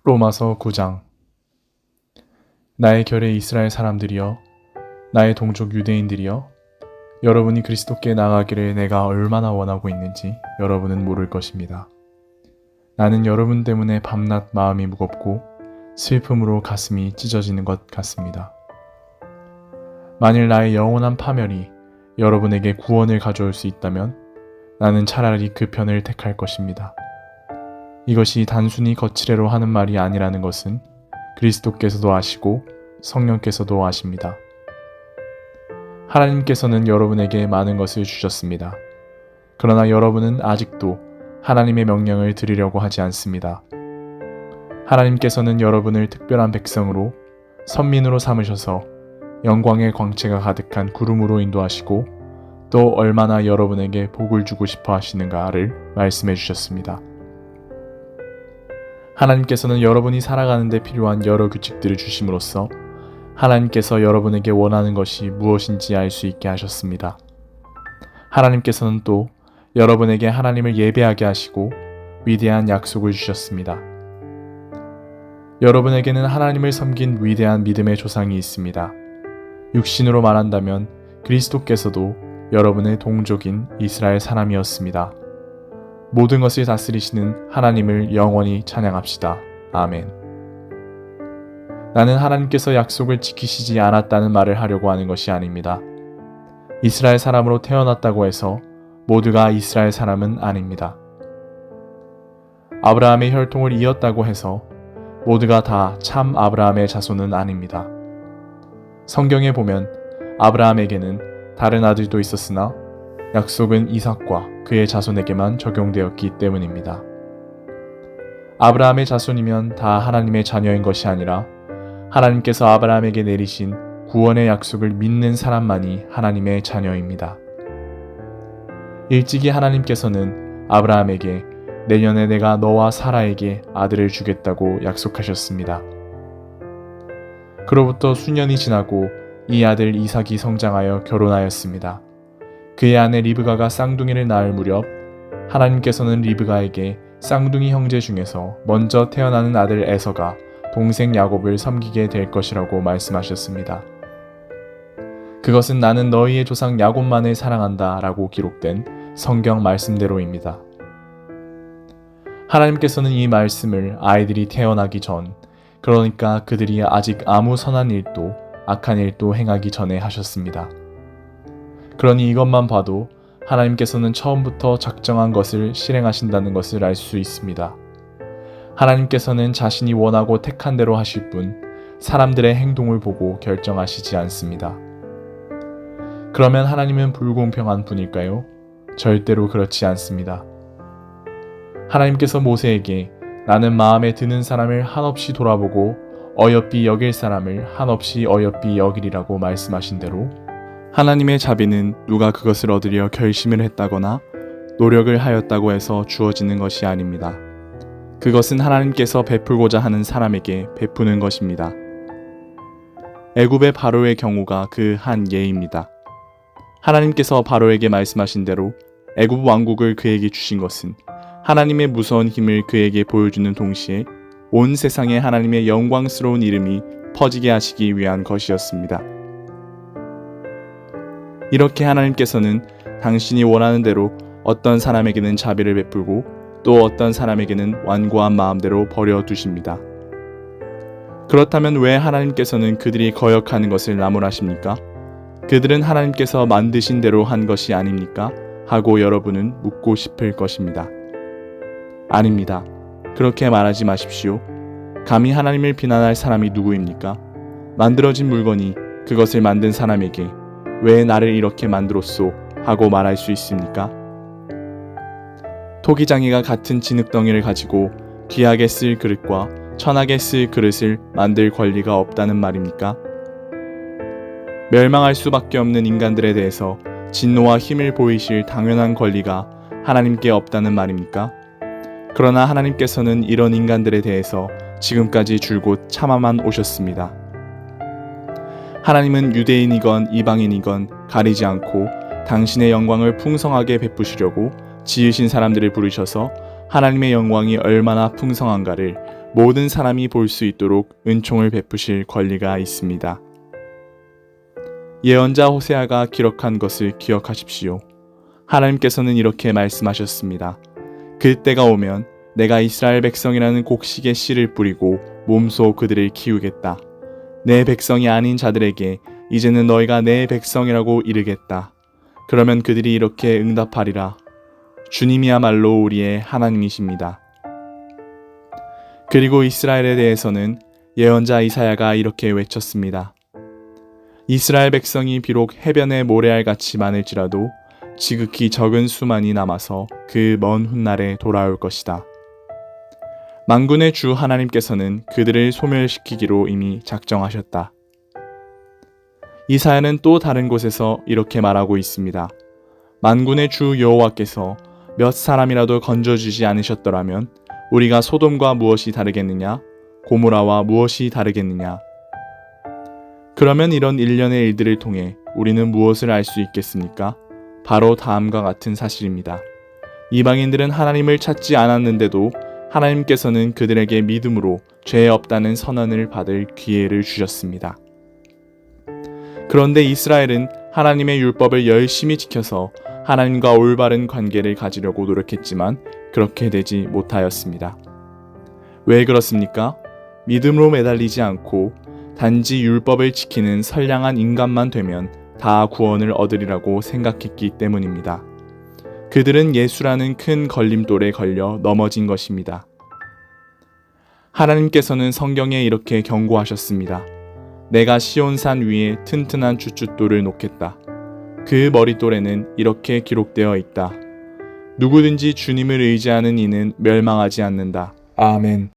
로마서 9장. 나의 결의 이스라엘 사람들이여, 나의 동족 유대인들이여, 여러분이 그리스도께 나아가기를 내가 얼마나 원하고 있는지 여러분은 모를 것입니다. 나는 여러분 때문에 밤낮 마음이 무겁고 슬픔으로 가슴이 찢어지는 것 같습니다. 만일 나의 영원한 파멸이 여러분에게 구원을 가져올 수 있다면 나는 차라리 그 편을 택할 것입니다. 이것이 단순히 거칠애로 하는 말이 아니라는 것은 그리스도께서도 아시고 성령께서도 아십니다. 하나님께서는 여러분에게 많은 것을 주셨습니다. 그러나 여러분은 아직도 하나님의 명령을 들으려고 하지 않습니다. 하나님께서는 여러분을 특별한 백성으로 선민으로 삼으셔서 영광의 광채가 가득한 구름으로 인도하시고 또 얼마나 여러분에게 복을 주고 싶어 하시는가를 말씀해 주셨습니다. 하나님께서는 여러분이 살아가는 데 필요한 여러 규칙들을 주심으로써 하나님께서 여러분에게 원하는 것이 무엇인지 알 수 있게 하셨습니다. 하나님께서는 또 여러분에게 하나님을 예배하게 하시고 위대한 약속을 주셨습니다. 여러분에게는 하나님을 섬긴 위대한 믿음의 조상이 있습니다. 육신으로 말한다면 그리스도께서도 여러분의 동족인 이스라엘 사람이었습니다. 모든 것을 다스리시는 하나님을 영원히 찬양합시다. 아멘. 나는 하나님께서 약속을 지키시지 않았다는 말을 하려고 하는 것이 아닙니다. 이스라엘 사람으로 태어났다고 해서 모두가 이스라엘 사람은 아닙니다. 아브라함의 혈통을 이었다고 해서 모두가 다 참 아브라함의 자손은 아닙니다. 성경에 보면 아브라함에게는 다른 아들도 있었으나 약속은 이삭과 그의 자손에게만 적용되었기 때문입니다. 아브라함의 자손이면 다 하나님의 자녀인 것이 아니라 하나님께서 아브라함에게 내리신 구원의 약속을 믿는 사람만이 하나님의 자녀입니다. 일찍이 하나님께서는 아브라함에게 내년에 내가 너와 사라에게 아들을 주겠다고 약속하셨습니다. 그로부터 수년이 지나고 이 아들 이삭이 성장하여 결혼하였습니다. 그의 아내 리브가가 쌍둥이를 낳을 무렵 하나님께서는 리브가에게 쌍둥이 형제 중에서 먼저 태어나는 아들 에서가 동생 야곱을 섬기게 될 것이라고 말씀하셨습니다. 그것은 나는 너희의 조상 야곱만을 사랑한다 라고 기록된 성경 말씀대로입니다. 하나님께서는 이 말씀을 아이들이 태어나기 전, 그러니까 그들이 아직 아무 선한 일도 악한 일도 행하기 전에 하셨습니다. 그러니 이것만 봐도 하나님께서는 처음부터 작정한 것을 실행하신다는 것을 알 수 있습니다. 하나님께서는 자신이 원하고 택한 대로 하실 뿐 사람들의 행동을 보고 결정하시지 않습니다. 그러면 하나님은 불공평한 분일까요? 절대로 그렇지 않습니다. 하나님께서 모세에게 나는 마음에 드는 사람을 한없이 돌아보고 어여삐 여길 사람을 한없이 어여삐 여기리라고 말씀하신 대로 하나님의 자비는 누가 그것을 얻으려 결심을 했다거나 노력을 하였다고 해서 주어지는 것이 아닙니다. 그것은 하나님께서 베풀고자 하는 사람에게 베푸는 것입니다. 애굽의 바로의 경우가 그 한 예입니다. 하나님께서 바로에게 말씀하신 대로 애굽 왕국을 그에게 주신 것은 하나님의 무서운 힘을 그에게 보여주는 동시에 온 세상에 하나님의 영광스러운 이름이 퍼지게 하시기 위한 것이었습니다. 이렇게 하나님께서는 당신이 원하는 대로 어떤 사람에게는 자비를 베풀고 또 어떤 사람에게는 완고한 마음대로 버려두십니다. 그렇다면 왜 하나님께서는 그들이 거역하는 것을 나무라십니까? 그들은 하나님께서 만드신 대로 한 것이 아닙니까? 하고 여러분은 묻고 싶을 것입니다. 아닙니다. 그렇게 말하지 마십시오. 감히 하나님을 비난할 사람이 누구입니까? 만들어진 물건이 그것을 만든 사람에게 왜 나를 이렇게 만들었소? 하고 말할 수 있습니까? 토기장이가 같은 진흙덩이를 가지고 귀하게 쓸 그릇과 천하게 쓸 그릇을 만들 권리가 없다는 말입니까? 멸망할 수밖에 없는 인간들에 대해서 진노와 힘을 보이실 당연한 권리가 하나님께 없다는 말입니까? 그러나 하나님께서는 이런 인간들에 대해서 지금까지 줄곧 참아만 오셨습니다. 하나님은 유대인이건 이방인이건 가리지 않고 당신의 영광을 풍성하게 베푸시려고 지으신 사람들을 부르셔서 하나님의 영광이 얼마나 풍성한가를 모든 사람이 볼 수 있도록 은총을 베푸실 권리가 있습니다. 예언자 호세아가 기록한 것을 기억하십시오. 하나님께서는 이렇게 말씀하셨습니다. 그때가 오면 내가 이스라엘 백성이라는 곡식의 씨를 뿌리고 몸소 그들을 키우겠다. 내 백성이 아닌 자들에게 이제는 너희가 내 백성이라고 이르겠다. 그러면 그들이 이렇게 응답하리라. 주님이야말로 우리의 하나님이십니다. 그리고 이스라엘에 대해서는 예언자 이사야가 이렇게 외쳤습니다. 이스라엘 백성이 비록 해변의 모래알같이 많을지라도 지극히 적은 수만이 남아서 그 먼 훗날에 돌아올 것이다. 만군의 주 하나님께서는 그들을 소멸시키기로 이미 작정하셨다. 이사야는 또 다른 곳에서 이렇게 말하고 있습니다. 만군의 주 여호와께서 몇 사람이라도 건져주지 않으셨더라면 우리가 소돔과 무엇이 다르겠느냐? 고모라와 무엇이 다르겠느냐? 그러면 이런 일련의 일들을 통해 우리는 무엇을 알 수 있겠습니까? 바로 다음과 같은 사실입니다. 이방인들은 하나님을 찾지 않았는데도 하나님께서는 그들에게 믿음으로 죄 없다는 선언을 받을 기회를 주셨습니다. 그런데 이스라엘은 하나님의 율법을 열심히 지켜서 하나님과 올바른 관계를 가지려고 노력했지만 그렇게 되지 못하였습니다. 왜 그렇습니까? 믿음으로 매달리지 않고 단지 율법을 지키는 선량한 인간만 되면 다 구원을 얻으리라고 생각했기 때문입니다. 그들은 예수라는 큰 걸림돌에 걸려 넘어진 것입니다. 하나님께서는 성경에 이렇게 경고하셨습니다. 내가 시온산 위에 튼튼한 주춧돌을 놓겠다. 그 머릿돌에는 이렇게 기록되어 있다. 누구든지 주님을 의지하는 이는 멸망하지 않는다. 아멘.